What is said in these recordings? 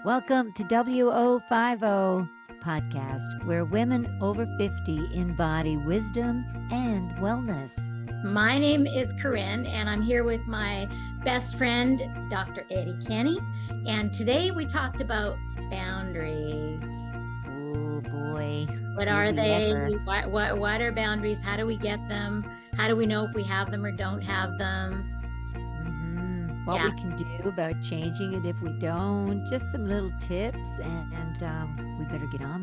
Welcome to WO50 podcast, where women over 50 embody wisdom and wellness. My name is Corrine, and I'm here with my best friend, Dr. Eddi Kenny. And today we talked about boundaries. Oh boy. What are they? What are boundaries? How do we get them? How do we know if we have them or don't have them? What we can do about changing it if we don't, just some little tips, and we better get on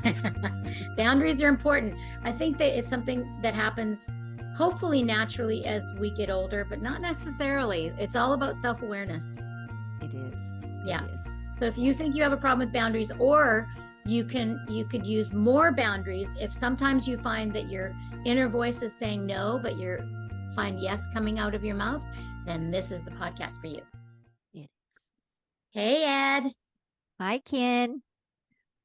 that. Boundaries are important. I think that it's something that happens hopefully naturally as we get older, but not necessarily. It's all about self-awareness. It is. Yeah. It is. So if you think you have a problem with boundaries, or you could use more boundaries, if sometimes you find that your inner voice is saying no, but you find yes coming out of your mouth, then this is the podcast for you. It is. Hey, Ed. Hi, Ken.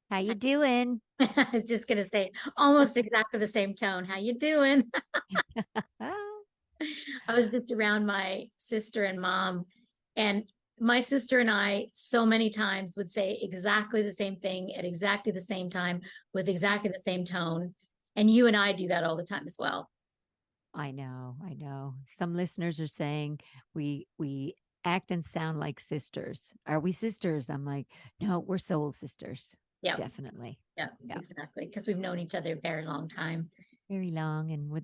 How you doing? I was just going to say almost exactly the same tone. How you doing? I was just around my sister and mom, and my sister and I so many times would say exactly the same thing at exactly the same time with exactly the same tone. And you and I do that all the time as well. I know. Some listeners are saying we act and sound like sisters. Are we sisters? I'm like, no, we're soul sisters. Yeah, definitely. Yeah, exactly. Because we've known each other a very long time. Very long, and we're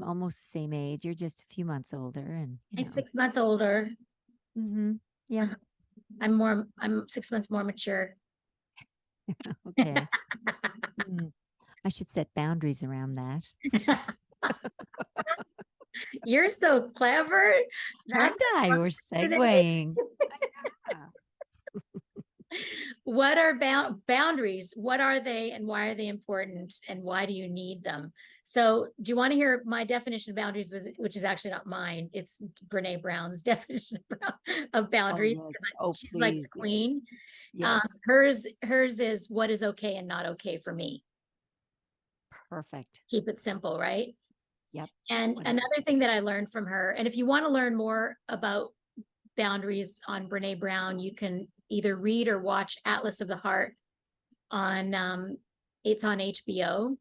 almost the same age. You're just a few months older, and I'm 6 months older. Yeah, I'm 6 months more mature. Okay. I should set boundaries around that. You're so clever. That's why we're segueing. What are boundaries? What are they, and why are they important, and why do you need them? So do you want to hear my definition of boundaries, which is actually not mine? It's Brene Brown's definition of boundaries. Oh, yes. She's Please, like the queen. Yes. Hers is what is okay and not okay for me. Perfect. Keep it simple, right? Yep. And another thing that I learned from her, and if you want to learn more about boundaries on Brene Brown, you can either read or watch Atlas of the Heart on it's on HBO,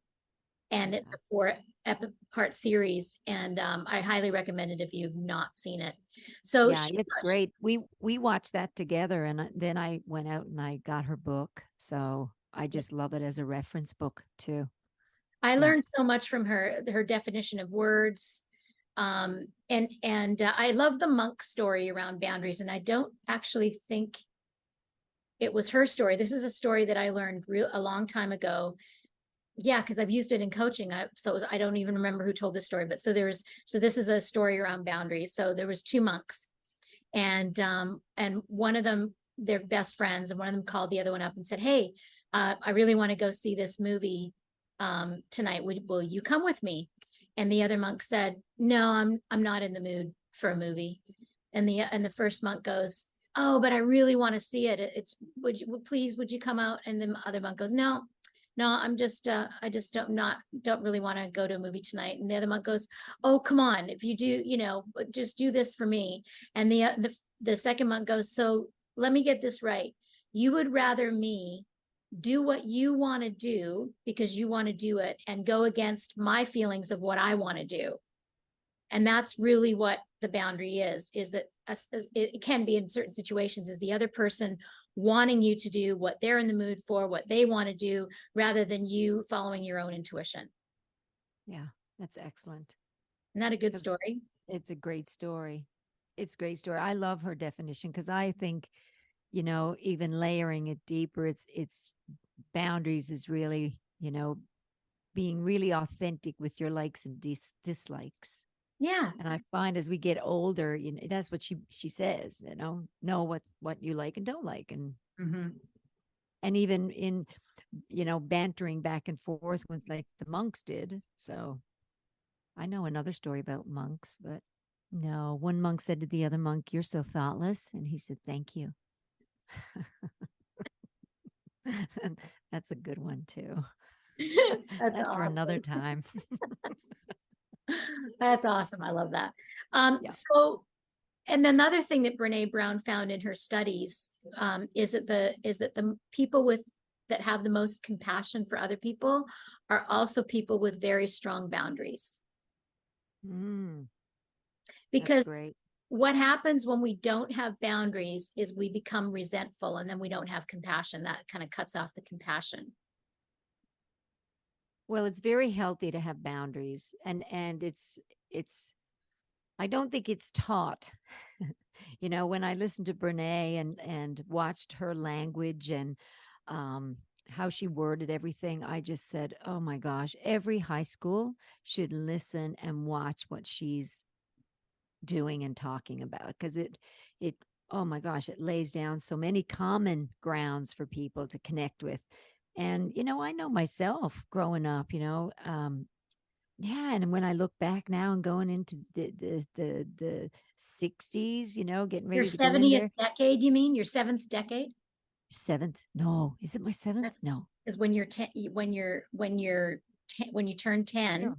and it's a 4-part series, and I highly recommend it if you've not seen it. So yeah, it's great. We watched that together, and then I went out and I got her book, so I just love it as a reference book too. I learned so much from her definition of words. And I love the monk story around boundaries, and I don't actually think it was her story. This is a story that I learned a long time ago. Yeah, because I've used it in coaching. I don't even remember who told this story, but so this is a story around boundaries. So there was 2 monks, and one of them, they're best friends, and one of them called the other one up and said, "Hey, I really want to go see this movie tonight. Will you come with me?" And the other monk said, "No, I'm not in the mood for a movie." And the first monk goes, "Oh, but I really want to see it. Would you come out?" And the other monk goes, "No, I just don't really want to go to a movie tonight." And the other monk goes, "Oh, come on. If you do, just do this for me." And the second monk goes, "So let me get this right. You would rather me do what you want to do because you want to do it, and go against my feelings of what I want to do." And that's really what the boundary is that it can be in certain situations, is the other person wanting you to do what they're in the mood for, what they want to do, rather than you following your own intuition. Yeah, that's excellent. Isn't that a good story? It's a great story. It's a great story. I love her definition, because I think, even layering it deeper, it's boundaries is really, being really authentic with your likes and dislikes. Yeah. And I find as we get older, that's what she says, know what you like and don't like. And and even in, bantering back and forth with, like the monks did. So I know another story about monks, but no, one monk said to the other monk, "You're so thoughtless." And he said, "Thank you." That's a good one too. That's awesome. For another time. That's awesome. I love that. So And then the other thing that Brene Brown found in her studies is that the people that have the most compassion for other people are also people with very strong boundaries. That's Because great. what happens when we don't have boundaries is we become resentful, and then we don't have compassion. That kind of cuts off the compassion. Well, it's very healthy to have boundaries, and it's I don't think it's taught. When I listened to Brene and watched her language and how she worded everything, I just said, "Oh my gosh, every high school should listen and watch what she's doing and talking about, because it oh my gosh, it lays down so many common grounds for people to connect with." And I know myself growing up, yeah, and when I look back now and going into the 60s, getting Your ready to go in 70th there. decade, you mean? Your seventh decade? Seventh? No, is it my seventh? That's No. is when you're 10, when you turn 10, Yeah.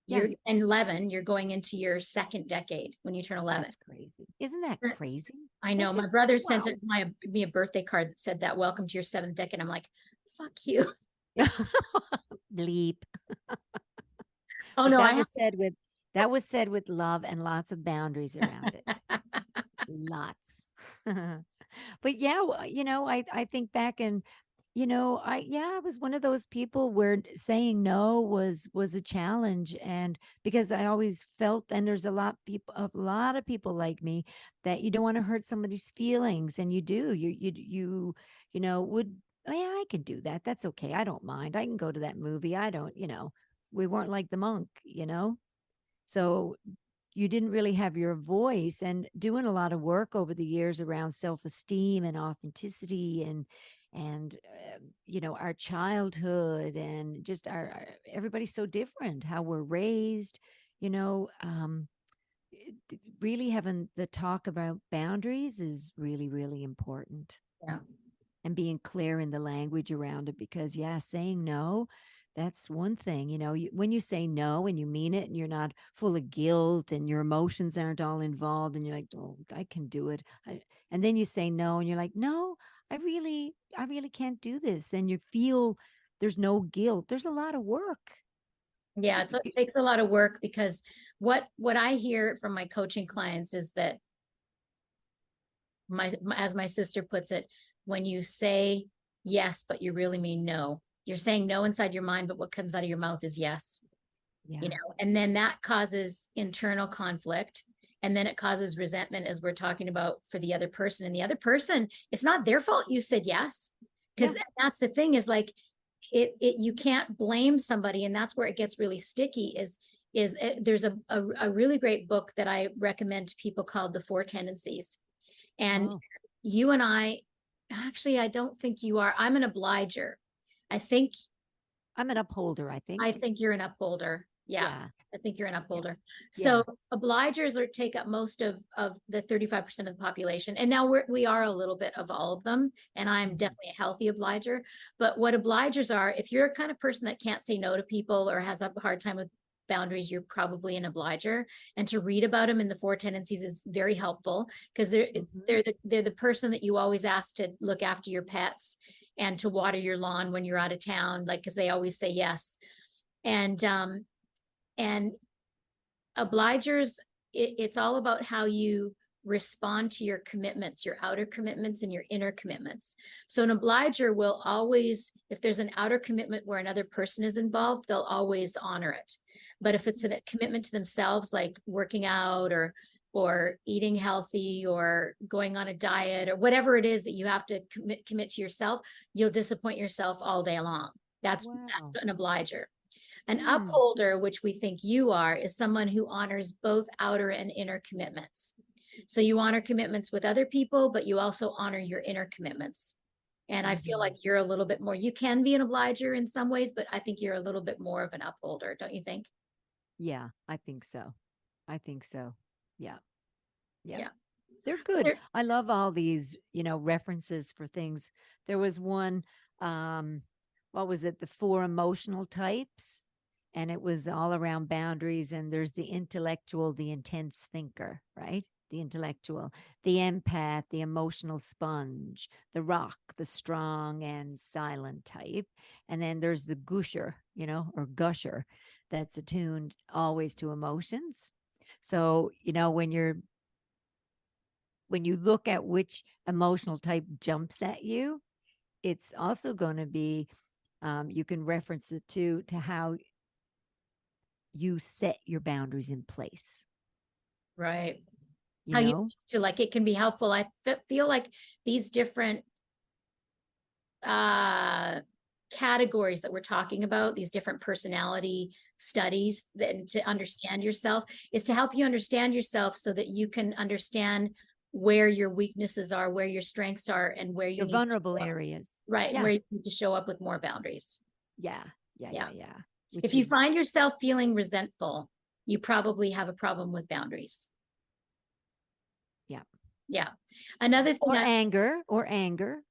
Yeah. 11, you're going into your second decade when you turn 11. That's crazy. Isn't that crazy? I That's know. My just brother wow. sent me a birthday card that said that, welcome to your seventh decade. I'm like, fuck you. Bleep. Oh But no, that was said with love and lots of boundaries around it. Lots. But yeah, I think back and I was one of those people where saying no was a challenge, and because I always felt, and there's a lot of people like me, that you don't want to hurt somebody's feelings, and you do. Would, oh yeah, I can do that. That's okay. I don't mind. I can go to that movie. I don't, we weren't like the monk. So you didn't really have your voice, and doing a lot of work over the years around self-esteem and authenticity and our childhood, and just everybody's so different, how we're raised, you know um really having the talk about boundaries is really, really important, yeah. and being clear in the language around it, because yeah, saying no, that's one thing. When you say no and you mean it, and you're not full of guilt and your emotions aren't all involved, and you're like, oh, I can do it. And then you say no and you're like, no, I really can't do this, and you feel there's no guilt. There's a lot of work. Yeah, it takes a lot of work, because what I hear from my coaching clients is that as my sister puts it, when you say yes, but you really mean no, you're saying no inside your mind, but what comes out of your mouth is yes. Yeah. And then that causes internal conflict. And then it causes resentment, as we're talking about, for the other person. And the other person, it's not their fault you said yes. Because that's the thing, is like, you can't blame somebody. And that's where it gets really sticky, there's a really great book that I recommend to people called The Four Tendencies. And you and I don't think you are. I'm an obliger. I think I'm an upholder, I think. you're an upholder. Yeah. I think you're an upholder. Yeah. So obligers take up most of the 35% of the population. And now we are a little bit of all of them. And I'm definitely a healthy obliger. But what obligers are, if you're a kind of person that can't say no to people or has a hard time with boundaries, you're probably an obliger. And to read about them in the Four Tendencies is very helpful, because they're the person that you always ask to look after your pets and to water your lawn when you're out of town, like, because they always say yes. And obligers, it's all about how you respond to your commitments, your outer commitments and your inner commitments. So an obliger will always, if there's an outer commitment where another person is involved, they'll always honor it. But if it's a commitment to themselves, like working out or eating healthy or going on a diet or whatever it is that you have to commit to yourself, you'll disappoint yourself all day long. That's an obliger. An upholder, which we think you are, is someone who honors both outer and inner commitments. So you honor commitments with other people, but you also honor your inner commitments. And I feel like you're a little bit more, you can be an obliger in some ways, but I think you're a little bit more of an upholder, don't you think? Yeah, I think so. Yeah. They're good. I love all these, references for things. There was one, what was it? The four emotional types. And it was all around boundaries. And there's the intellectual, the intense thinker, right? the intellectual, the empath, the emotional sponge, the rock, the strong and silent type. And then there's the gusher, or gusher, that's attuned always to emotions. So, when you look at which emotional type jumps at you, it's also going to be, you can reference it to how you set your boundaries in place. Right. You How you know, feel like it can be helpful. I feel like these different categories that we're talking about, these different personality studies, that to understand yourself is to help you understand yourself so that you can understand where your weaknesses are, where your strengths are, and where you your need to vulnerable show up. areas. Right. Yeah. Where you need to show up with more boundaries. Yeah. If Which you is, find yourself feeling resentful, you probably have a problem with boundaries. yeah. Yeah. Another thing Or anger.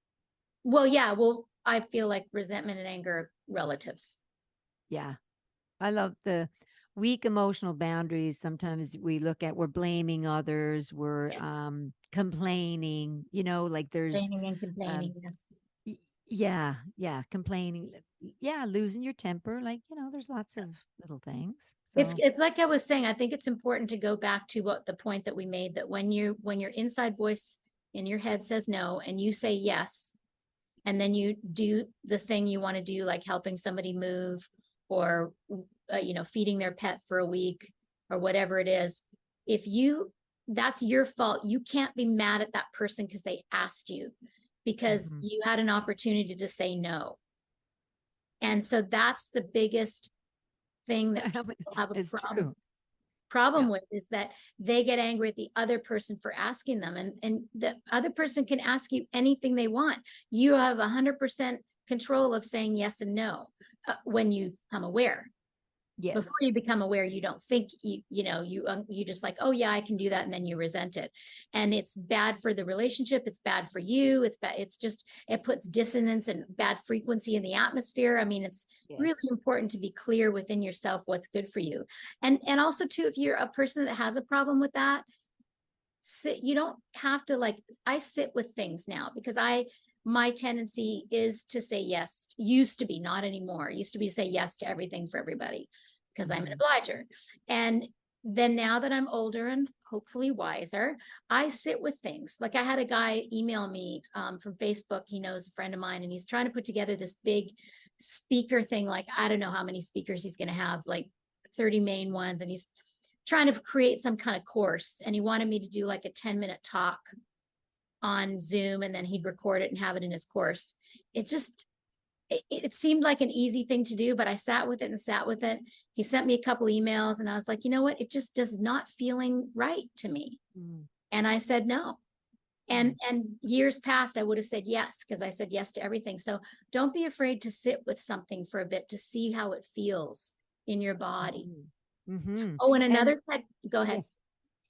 well, I feel like resentment and anger are relatives. Yeah. I love the weak emotional boundaries. Sometimes we're blaming others, we're Yes. complaining, like there's Complaining and complaining, yes. yeah, complaining. Yeah, losing your temper. Like, there's lots of little things. So It's like I was saying, I think it's important to go back to what the point that we made, that when your inside voice in your head says no and you say yes, and then you do the thing you want to do, like helping somebody move, or feeding their pet for a week, or whatever it is, that's your fault. You can't be mad at that person because they asked you, because you had an opportunity to say no. And so that's the biggest thing that people have a problem with, is that they get angry at the other person for asking them, and the other person can ask you anything they want. You have 100% control of saying yes and no, when you become aware. yes. Before you become aware, you don't think you just like, oh yeah, I can do that, and then you resent it, and it's bad for the relationship. It's bad for you. It's bad. It puts dissonance and bad frequency in the atmosphere. I mean, it's really important to be clear within yourself what's good for you, and also too, if you're a person that has a problem with that, you don't have to, like, I sit with things now because my tendency is to say yes. Used to be, not anymore. Used to be to say yes to everything for everybody because I'm an obliger. And then now that I'm older and hopefully wiser, I sit with things. Like, I had a guy email me from Facebook. He knows a friend of mine, and he's trying to put together this big speaker thing. Like, I don't know how many speakers he's going to have, like 30 main ones. And he's trying to create some kind of course. And he wanted me to do like a 10-minute talk on Zoom, and then he'd record it and have it in his course. It seemed like an easy thing to do, but I sat with it. He sent me a couple emails, and I was like, you know what? It just does not feeling right to me. And I said no. And years past, I would have said yes, because I said yes to everything. So don't be afraid to sit with something for a bit to see how it feels in your body. Oh, and another go ahead. Yes.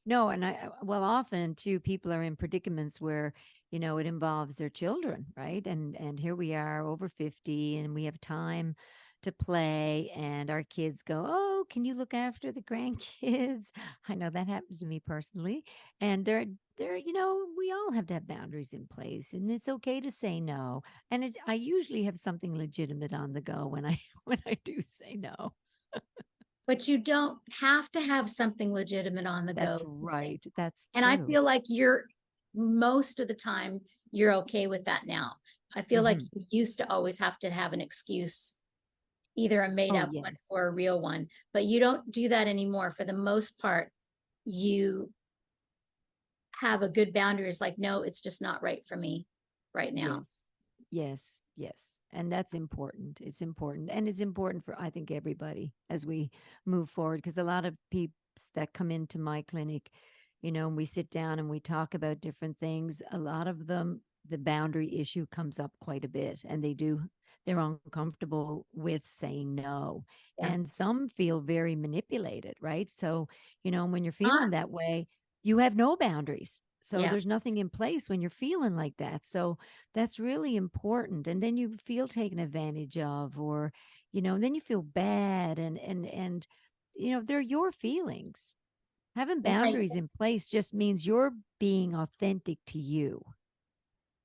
No, and often too, people are in predicaments where, it involves their children, right? And here we are over 50, and we have time to play, and our kids go, "Oh, can you look after the grandkids?" I know that happens to me personally. And we all have to have boundaries in place, and it's okay to say no. And I usually have something legitimate on the go when I when I do say no. But you don't have to have something legitimate on the That's go. right. That's And true. I feel like most of the time, you're okay with that now. I feel like you used to always have to have an excuse, either a made up one or a real one, but you don't do that anymore. For the most part, you have a good boundary. It's like, no, it's just not right for me right now. Yes. And that's important. It's important. And it's important for, I think, everybody as we move forward, because a lot of people that come into my clinic, and we sit down and we talk about different things, a lot of them, the boundary issue comes up quite a bit, and they're uncomfortable with saying no. And some feel very manipulated, right? So, when you're feeling that way, you have no boundaries. So there's nothing in place when you're feeling like that. So that's really important. And then you feel taken advantage of, or, then you feel bad, and they're your feelings. Having Right. boundaries in place just means you're being authentic to you.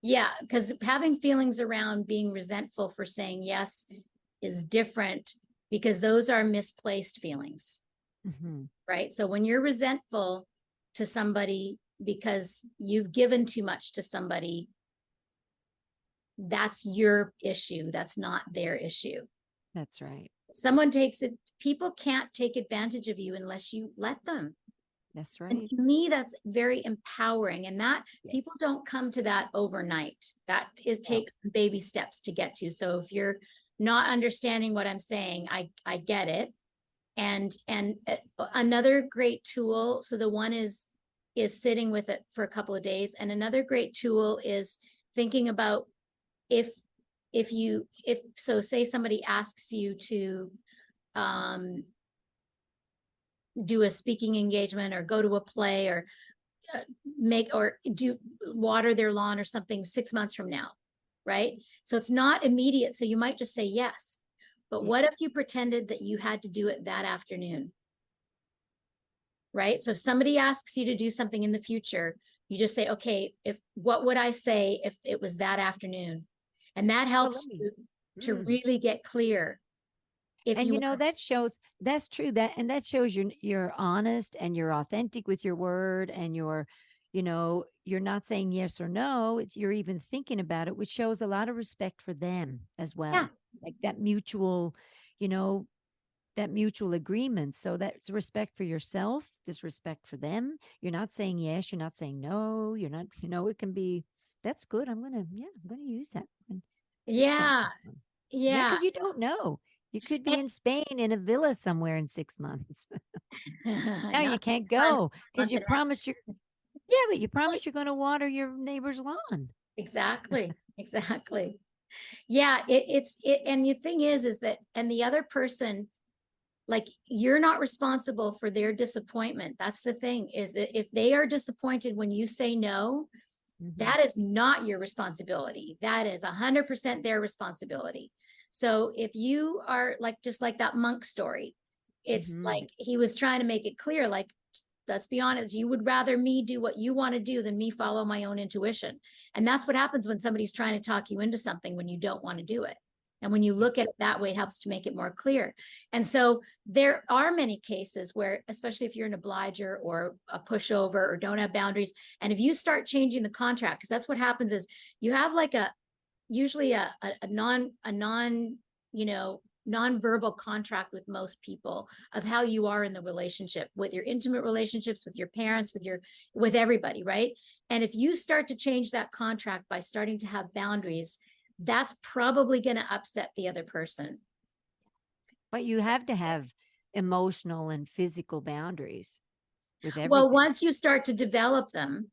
Yeah, because having feelings around being resentful for saying yes is different, because those are misplaced feelings, Mhm. right? So when you're resentful to somebody because you've given too much to somebody, that's your issue. That's not their issue. That's right. Someone takes it, people can't take advantage of you unless you let them. That's And right. to me, that's very empowering. And that people Yes. don't come to that overnight. That is No. takes baby steps to get to. So if you're not understanding what I'm saying, I get it. And another great tool. So the one is sitting with it for a couple of days. And another great tool is thinking about if so say somebody asks you to do a speaking engagement or go to a play or make or do water their lawn or something 6 months from now, right? So it's not immediate. So you might just say yes. But Yeah. what if you pretended that you had to do it that afternoon? Right? So if somebody asks you to do something in the future, you just say, okay, if what would I say if it was that afternoon? And that Well, helps you to mm. really get clear. If And you you know, want, that shows, that's true, that shows you're honest and you're authentic with your word, and you're not saying yes or no. It's you're even thinking about it, which shows a lot of respect for them as yeah, well. Like you know, that mutual agreement. So that's respect for yourself, this respect for them. You're not saying yes, you're not saying no, you're not, it can be, that's good. I'm gonna use that one. Use that yeah, one. Yeah, yeah. because you don't know. You could be in Spain in a villa somewhere in 6 months. Now you Not can't month, go because month you and a half. promised but you promised you're going to water your neighbor's lawn. Exactly. Exactly. Yeah, and the thing is that, and the other person, like, you're not responsible for their disappointment. That's the thing, is that if they are disappointed when you say no, Mhm. that is not your responsibility. That is 100% their responsibility. So if you are like, just like that monk story, it's Mhm. like he was trying to make it clear, like, let's be honest, you would rather me do what you want to do than me follow my own intuition. And that's what happens when somebody's trying to talk you into something when you don't want to do it. And when you Yeah. look at it that way, it helps to make it more clear. And so there are many cases where, especially if you're an obliger or a pushover or don't have boundaries, and if you start changing the contract, because that's what happens, is you have like usually a non non-verbal contract with most people of how you are in the relationship, with your intimate relationships, with your parents, with everybody, right? And if you start to change that contract by starting to have boundaries, that's probably going to upset the other person. But you have to have emotional and physical boundaries with Well, everything. once you start to develop them,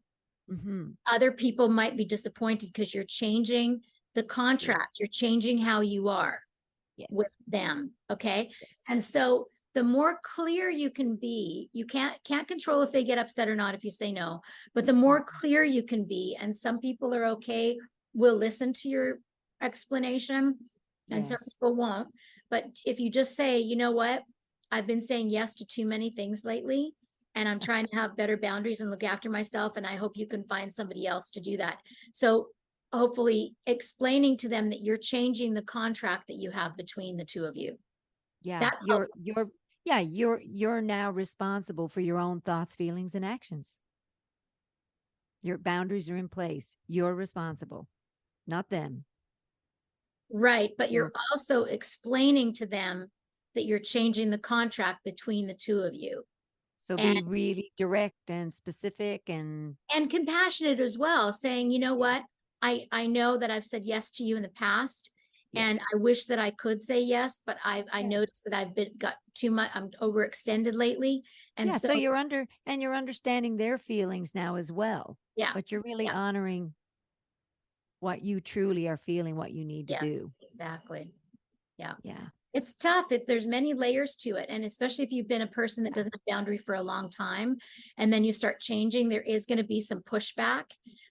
Mhm. other people might be disappointed because you're changing the True. contract, you're changing how you are with Yes. them. Okay. Yes. And so the more clear you can be, you can't control if they get upset or not if you say no, but the more clear you can be, and some people are okay, will listen to your explanation, and some Yes. people won't. But if you just say, you know what, I've been saying yes to too many things lately, and I'm trying to have better boundaries and look after myself, and I hope you can find somebody else to do that. So hopefully explaining to them that you're changing the contract that you have between the two of you. Yeah. That's You're now responsible for your own thoughts, feelings, and actions. Your boundaries are in place. You're responsible, not them. right. But You're you're also explaining to them that you're changing the contract between the two of you. So And be really direct and specific and compassionate as well, saying, you know what, I know that I've said yes to you in the past, yeah. and I wish that I could say yes, but I Yeah. noticed that got too much, I'm overextended lately. And Yeah. so So you're understanding their feelings now as well, yeah, but you're really yeah, honoring what you truly are feeling, what you need to yes, do. exactly. Yeah. Yeah. It's tough. There's many layers to it. And especially if you've been a person that doesn't have boundary for a long time, and then you start changing, there is going to be some pushback.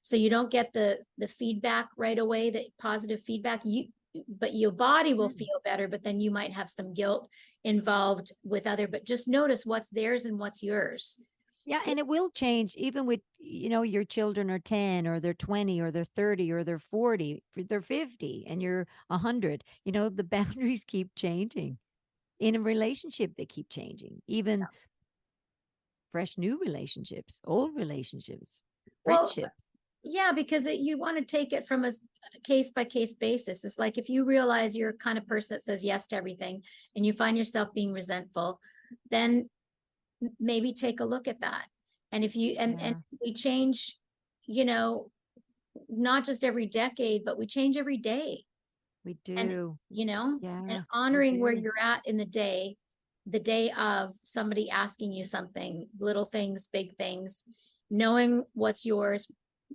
So you don't get the feedback right away, the positive feedback. But your body will feel better, but then you might have some guilt involved with other, but just notice what's theirs and what's yours. Yeah, and it will change even with, your children are 10 or they're 20 or they're 30 or they're 40, they're 50 and you're 100. The boundaries keep changing. In a relationship, they keep changing. Even fresh new relationships, old relationships, Well, friendships. yeah, because you want to take it from a case by case basis. It's like if you realize you're a kind of person that says yes to everything and you find yourself being resentful, then maybe take a look at that. And if you and Yeah, we change, you know, not just every decade, but we change every day. we And do. and Yeah, we honoring where do. you're at in the day of somebody asking you something, little things, big things, knowing what's yours,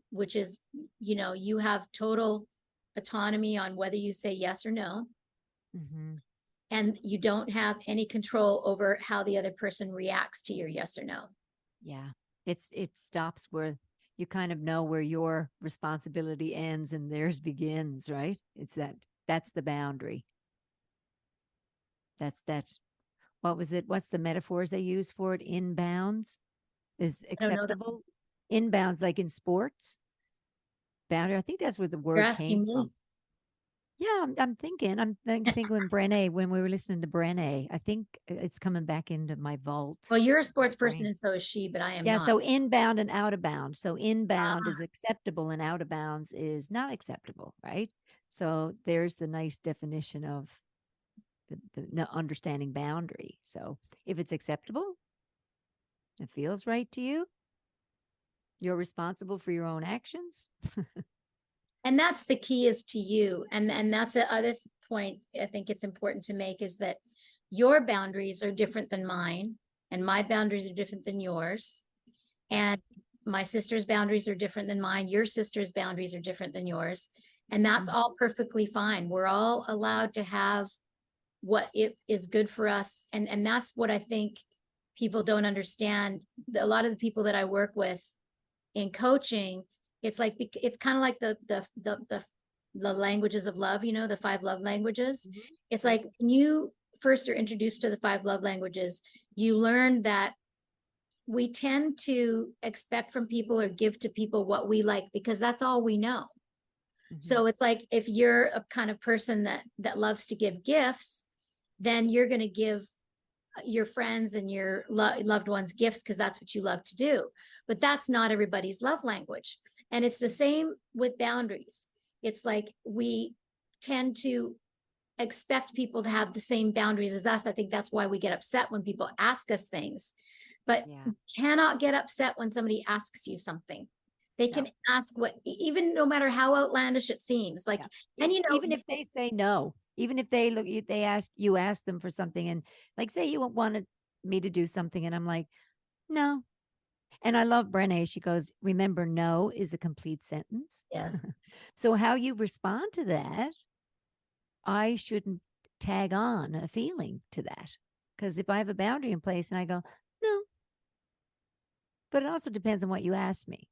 which is, you have total autonomy on whether you say yes or no. Hmm. And you don't have any control over how the other person reacts to your yes or no. Yeah. It stops where you kind of know where your responsibility ends and theirs begins, right? That's the boundary. That what was it? What's the metaphors they use for it? Inbounds is I don't know that acceptable. Inbounds, like in sports, boundary. I think that's where the you're word came asking me. from. Yeah, I'm thinking when when we were listening to Brene, I think it's coming back into my vault. Well, you're a sports person Brain. and so is she, but I am Yeah, not. so inbound and out of bounds. So inbound is acceptable and out of bounds is not acceptable, right? So there's the nice definition of the understanding boundary. So if it's acceptable, it feels right to you, you're responsible for your own actions. And that's the key, is to you. And that's the other point I think it's important to make, is that your boundaries are different than mine, and my boundaries are different than yours. And my sister's boundaries are different than mine. Your sister's boundaries are different than yours. And that's all perfectly fine. We're all allowed to have what it is good for us. And that's what I think people don't understand. A lot of the people that I work with in coaching, it's like, it's kind of like the languages of love, the 5 love languages. Mhm. It's like when you first are introduced to the 5 love languages, you learn that we tend to expect from people or give to people what we like because that's all we know. Mhm. So it's like if you're a kind of person that loves to give gifts, then you're going to give your friends and your loved ones gifts because that's what you love to do. But that's not everybody's love language. And it's the same with boundaries. It's like we tend to expect people to have the same boundaries as us. I think that's why we get upset when people ask us things, but Yeah. you cannot get upset when somebody asks you something. They can ask what, even no matter how outlandish it seems, like, Yeah. and Even if they say no, even if they ask them for something, and like say you wanted me to do something, and I'm like, no. And I love Brene. She goes, remember, no is a complete sentence. yes. So how you respond to that, I shouldn't tag on a feeling to that. Because if I have a boundary in place and I go, no, but it also depends on what you ask me.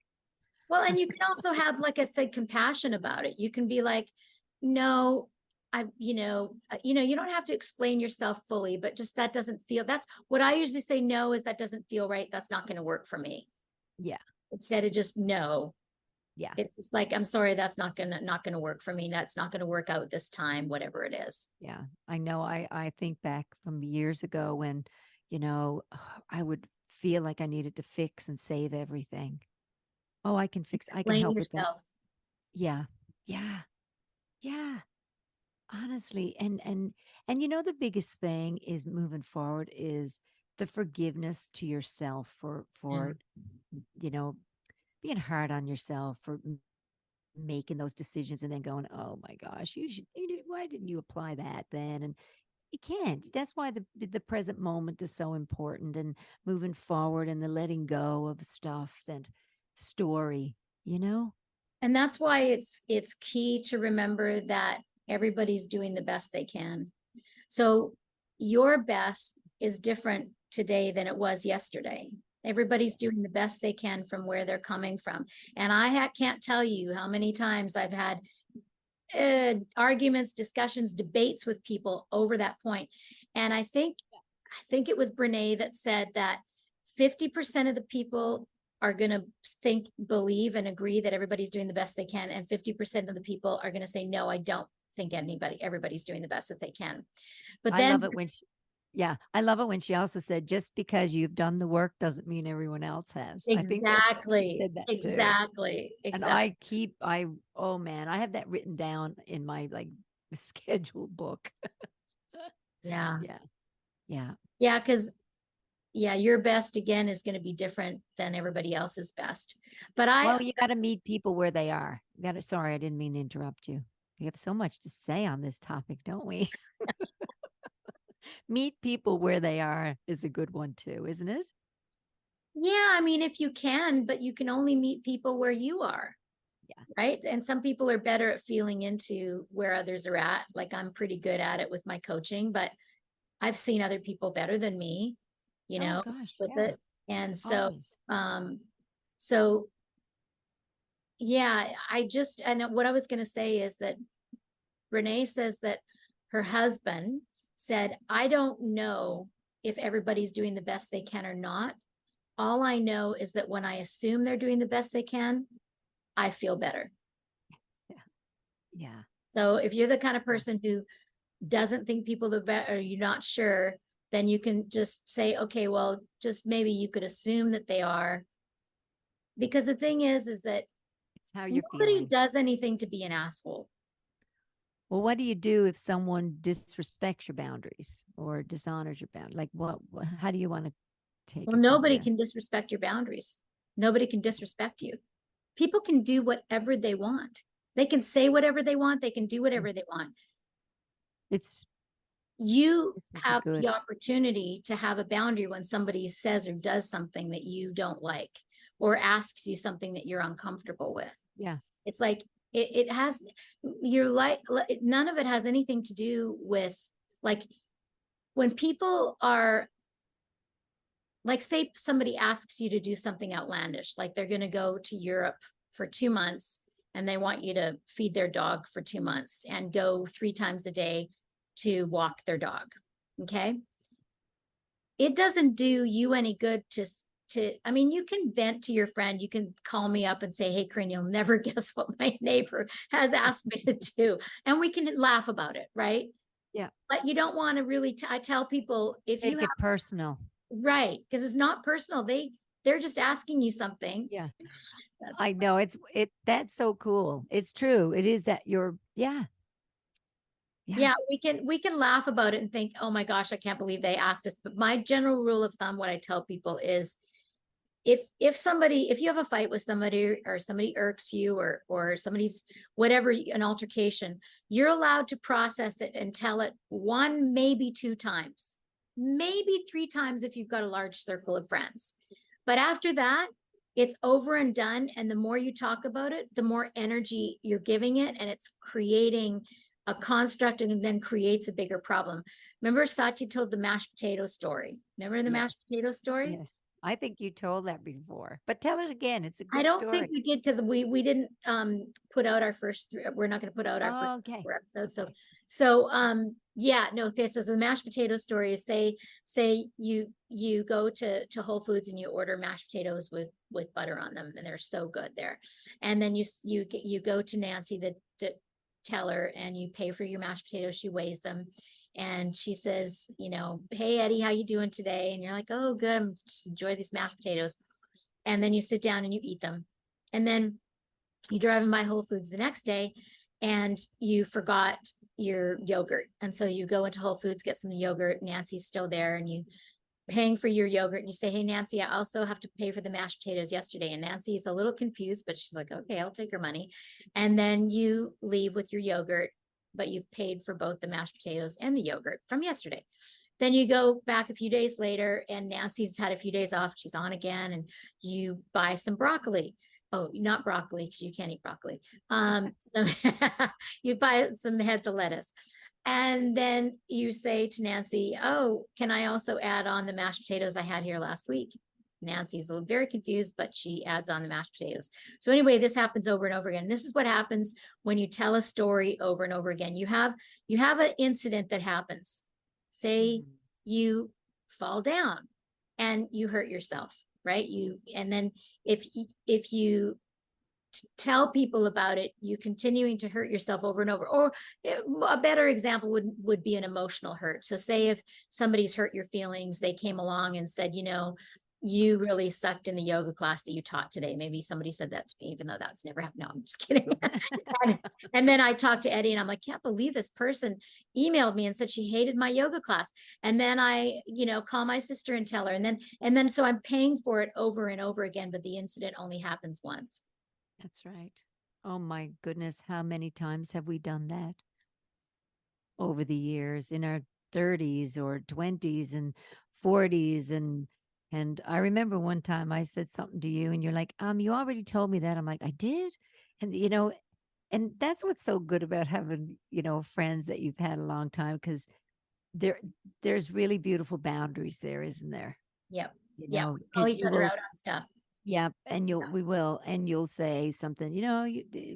Well, and you can also have, like I said, compassion about it. You can be like, no, you don't have to explain yourself fully, but just that doesn't feel, that's what I usually say. No, is that doesn't feel right. That's not going to work for me. Yeah. Instead of just no, Yeah. it's just like, I'm sorry, that's not gonna work for me. That's not gonna work out this time, whatever it is. Yeah. I know. I think back from years ago when, I would feel like I needed to fix and save everything. Oh, I can Blame help with that. yourself. Yeah. Yeah. Yeah. Honestly. And the biggest thing is moving forward is the forgiveness to yourself for you know, being hard on yourself for making those decisions and then going, oh my gosh, why didn't you apply that then? And you can't. That's why the present moment is so important, and moving forward and the letting go of stuff and story, you know? And that's why it's key to remember that everybody's doing the best they can. So your best is different today than it was yesterday. Everybody's doing the best they can from where they're coming from. And can't tell you how many times I've had arguments, discussions, debates with people over that point. And I think it was Brene that said that 50% of the people are going to think, believe, and agree that everybody's doing the best they can. And 50% of the people are going to say, no, I don't think everybody's doing the best that they can. But I then love it when I love it when she also said, just because you've done the work doesn't mean everyone else has. I think she said that too. Exactly. And oh man, I have that written down in my like schedule book. Yeah. Yeah. Yeah. Yeah. Cause your best again is going to be different than everybody else's best. But Well, you got to meet people where they are. Sorry, I didn't mean to interrupt you. We have so much to say on this topic, don't we? Meet people where they are is a good one too, isn't it? yeah, I mean, if you can, but you can only meet people where you are. Yeah. Right. And some people are better at feeling into where others are at. Like I'm pretty good at it with my coaching, but I've seen other people better than me, Oh gosh, with yeah. it. And so, Always. so yeah, and what I was going to say is that Brene says that her husband said, I don't know if everybody's doing the best they can or not. All I know is that when I assume they're doing the best they can, I feel better. Yeah. Yeah. So if you're the kind of person who doesn't think people are better, or you're not sure, then you can just say, okay, well, just maybe you could assume that they are. Because the thing is that it's how you're nobody feeling. does anything to be an asshole. Well, what do you do if someone disrespects your boundaries or dishonors your boundaries? Like how do you want to take Well, it from nobody there? can disrespect your boundaries. Nobody can disrespect you. People can do whatever they want. They can say whatever they want. They can do whatever they want. You have the opportunity to have a boundary when somebody says or does something that you don't like, or asks you something that you're uncomfortable with. Yeah. It's like, it has, none of it has anything to do with, like, when people are, like, say somebody asks you to do something outlandish, like they're going to go to Europe for 2 months and they want you to feed their dog for 2 months and go 3 times a day to walk their dog. Okay. It doesn't do you any good I mean, you can vent to your friend. You can call me up and say, hey, Corrine, you'll never guess what my neighbor has asked me to do. And we can laugh about it. Right. Yeah. But you don't want to really, I tell people, if you take it personal. Right. Because it's not personal. They're just asking you something. Yeah. I know that's so cool. It's true. It is that yeah, we can laugh about it and think, oh my gosh, I can't believe they asked us. But my general rule of thumb, what I tell people is, if you have a fight with somebody, or somebody irks you, or somebody's whatever, an altercation, you're allowed to process it and tell it 1, maybe 2 times, maybe 3 times if you've got a large circle of friends. But after that, it's over and done. And the more you talk about it, the more energy you're giving it, and it's creating a construct, and then creates a bigger problem. Remember Sachi told the mashed potato story? Remember the mashed potato story? Yes. I think you told that before, but tell it again. It's a good I don't story. think we did, because we didn't put out our first 3. We're not going to put out our first 4 episodes. Yeah, no. Okay, so the mashed potato story is, say you go to Whole Foods and you order mashed potatoes with butter on them, and they're so good there. And then you go to Nancy, the teller, and you pay for your mashed potatoes. She weighs them, and she says, hey Eddie, how you doing today? And you're like, oh good, I'm just enjoy these mashed potatoes. And then you sit down and you eat them, and then you drive by Whole Foods the next day and you forgot your yogurt, and so you go into Whole Foods, get some yogurt. Nancy's still there, and you paying for your yogurt, and you say, hey Nancy, I also have to pay for the mashed potatoes yesterday. And Nancy's a little confused, but she's like, okay, I'll take your money. And then you leave with your yogurt, but you've paid for both the mashed potatoes and the yogurt from yesterday. Then you go back a few days later, and Nancy's had a few days off. She's on again, and you buy some broccoli. Oh, not broccoli, because you can't eat broccoli. So you buy some heads of lettuce. And then you say to Nancy, oh, can I also add on the mashed potatoes I had here last week? Nancy's very confused, but she adds on the mashed potatoes. So anyway, this happens over and over again. This is what happens when you tell a story over and over again. You have an incident that happens. Say you fall down and you hurt yourself, right? And then if you tell people about it, you continuing to hurt yourself over and over. Or a better example would be an emotional hurt. So say if somebody's hurt your feelings, they came along and said, you really sucked in the yoga class that you taught today. Maybe somebody said that to me, even though that's never happened. No, I'm just kidding. and then I talked to Eddi and I'm like, can't believe this person emailed me and said she hated my yoga class. And then I, call my sister and tell her. And then so I'm paying for it over and over again, but the incident only happens once. That's right. Oh my goodness. How many times have we done that over the years in our 30s or 20s and 40s? And I remember one time I said something to you and you're like, you already told me that. I'm like, I did. And, and that's what's so good about having, friends that you've had a long time, because there's really beautiful boundaries there, isn't there? Yep. We call each other out on stuff. Yeah, and we will, and you'll say something,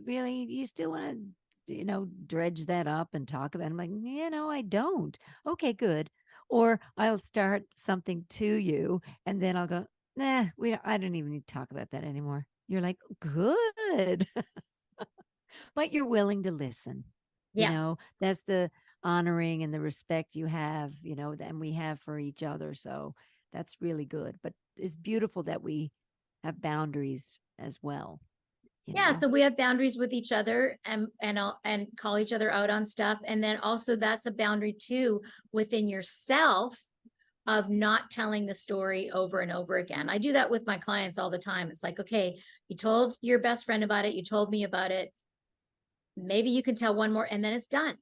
really, you still want to, dredge that up and talk about it. I'm like, I don't. Okay, good. Or I'll start something to you, and then I'll go, nah, I don't even need to talk about that anymore. You're like, good. But you're willing to listen. Yeah. That's the honoring and the respect you have, and we have for each other. So that's really good. But it's beautiful that we have boundaries as well. Yeah, so we have boundaries with each other and call each other out on stuff. And then also that's a boundary too within yourself of not telling the story over and over again. I do that with my clients all the time. It's like, okay, you told your best friend about it, you told me about it. Maybe you can tell one more and then it's done.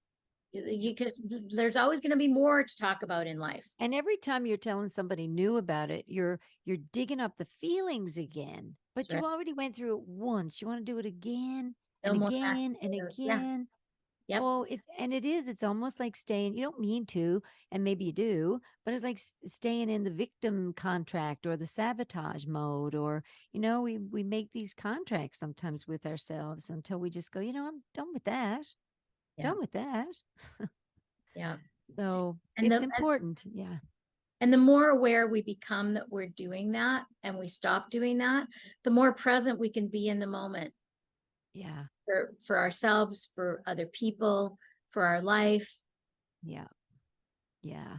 Because there's always going to be more to talk about in life. And every time you're telling somebody new about it, you're digging up the feelings again. But you already went through it once. You want to do it again and again and again. Yep. Oh, it's almost like staying, you don't mean to, and maybe you do, but it's like staying in the victim contract or the sabotage mode, or, we make these contracts sometimes with ourselves until we just go, I'm done with that. Done with that. Yeah. So it's important. Yeah. And the more aware we become that we're doing that and we stop doing that, the more present we can be in the moment. Yeah. For ourselves, for other people, for our life. Yeah. Yeah.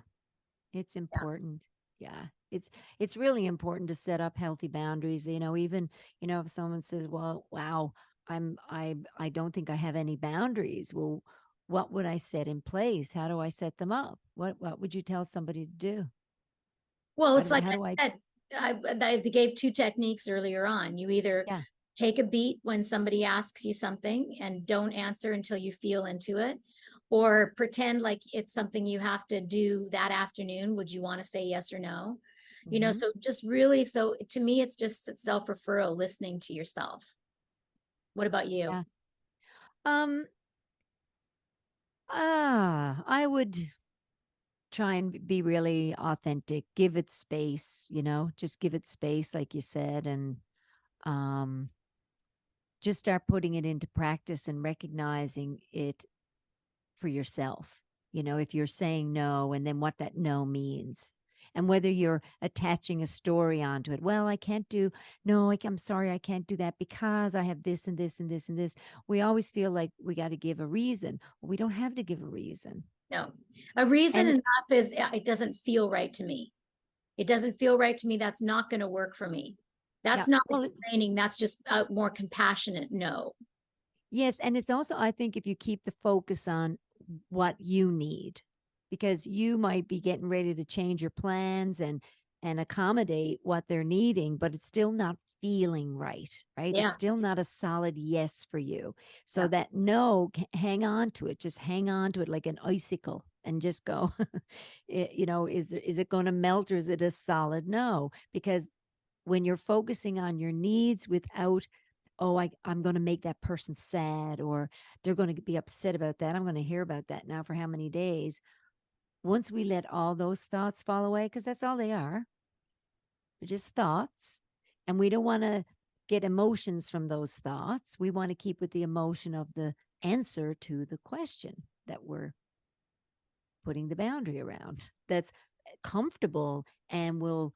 It's important. Yeah. It's really important to set up healthy boundaries. Even, if someone says, well, wow, I don't think I have any boundaries. Well, what would I set in place? How do I set them up? What would you tell somebody to do? Well, it's like I said, I gave 2 techniques earlier on. You either take a beat when somebody asks you something and don't answer until you feel into it, or pretend like it's something you have to do that afternoon. Would you want to say yes or no? So just really, so to me, it's just self-referral, listening to yourself. What about you? Yeah. I would try and be really authentic, give it space, just give it space, like you said, and just start putting it into practice and recognizing it for yourself. If you're saying no, and then what that no means, and whether you're attaching a story onto it. Well, I can't do, no, I'm sorry, I can't do that because I have this and this and this and this. We always feel like we got to give a reason. Well, we don't have to give a reason. No, a reason enough is it doesn't feel right to me. It doesn't feel right to me. That's not going to work for me. That's not explaining. That's just a more compassionate no. Yes. And it's also, I think, if you keep the focus on what you need, because you might be getting ready to change your plans and accommodate what they're needing, but it's still not feeling right. Yeah. It's still not a solid yes for you. So that no, hang on to it. Just hang on to it like an icicle and just go, is it going to melt, or is it a solid no? Because when you're focusing on your needs without, oh, I'm going to make that person sad, or they're going to be upset about that, I'm going to hear about that now for how many days. Once we let all those thoughts fall away, because that's all they are, they're just thoughts, and we don't want to get emotions from those thoughts. We want to keep with the emotion of the answer to the question that we're putting the boundary around, that's comfortable and will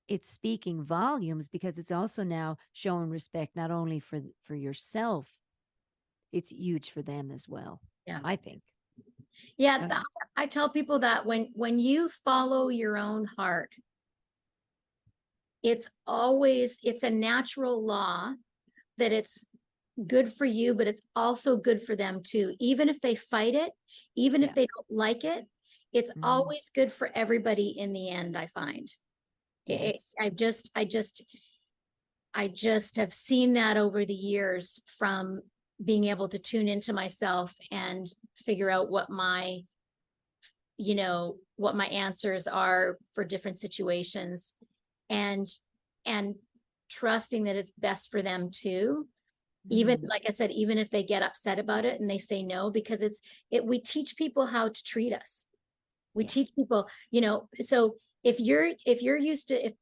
it's speaking volumes, because it's also now showing respect not only for yourself, it's huge for them as well. Yeah. I think. Yeah, I tell people that when you follow your own heart, it's a natural law that it's good for you, but it's also good for them too. Even if they fight it, even if they don't like it, it's always good for everybody in the end, I find. Yes. I just have seen that over the years, from being able to tune into myself and figure out what my answers are for different situations, and trusting that it's best for them too. Even, like I said, even if they get upset about it and they say no, because we teach people how to treat us. We teach people, so if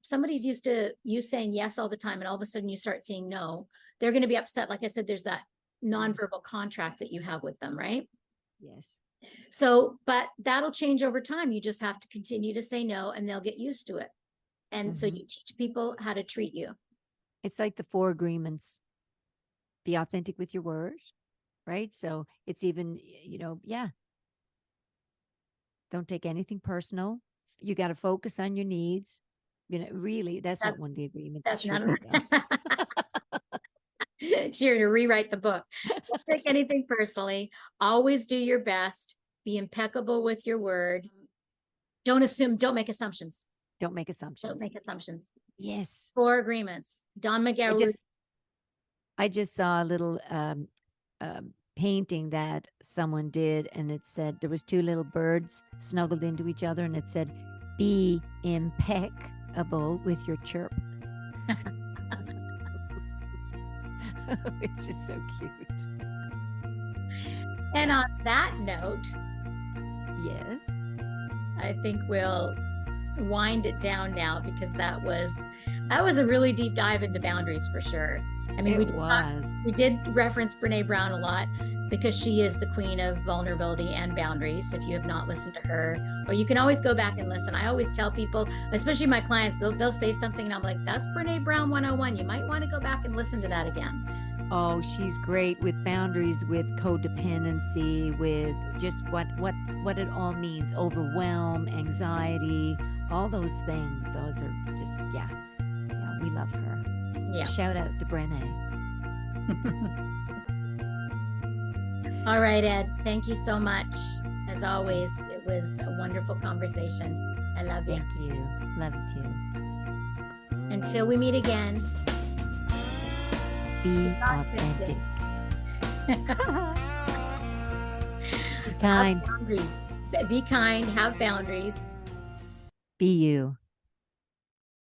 somebody's used to you saying yes all the time, and all of a sudden you start saying no, they're going to be upset. Like I said, there's that nonverbal contract that you have with them, right? Yes. So, but that'll change over time. You just have to continue to say no, and they'll get used to it. And so you teach people how to treat you. It's like the 4 agreements. Be authentic with your word, right? So it's even, don't take anything personal. You got to focus on your needs. Really, that's not one of the agreements. That's not sure to rewrite the book. Don't take anything personally. Always do your best. Be impeccable with your word. Don't assume. Don't make assumptions. Don't make assumptions. Don't make assumptions. Yes. 4 agreements. Don Miguel. I just saw a little painting that someone did, and it said there was 2 little birds snuggled into each other, and it said, "Be impeccable with your chirp." It's just so cute. And on that note, yes, I think we'll wind it down now, because that was a really deep dive into boundaries for sure. I mean, we did reference Brene Brown a lot, because she is the queen of vulnerability and boundaries. If you have not listened to her, or you can always go back and listen. I always tell people, especially my clients, they'll say something and I'm like, that's Brene Brown 101. You might want to go back and listen to that again. Oh, she's great with boundaries, with codependency, with just what it all means, overwhelm, anxiety, all those things. Those are just, we love her. Yeah. Shout out to Brene. All right, Ed. Thank you so much. As always, it was a wonderful conversation. I love you. Thank you. Love you too. Until we meet again, be authentic. Be kind. Have boundaries. Be kind. Have boundaries. Be you.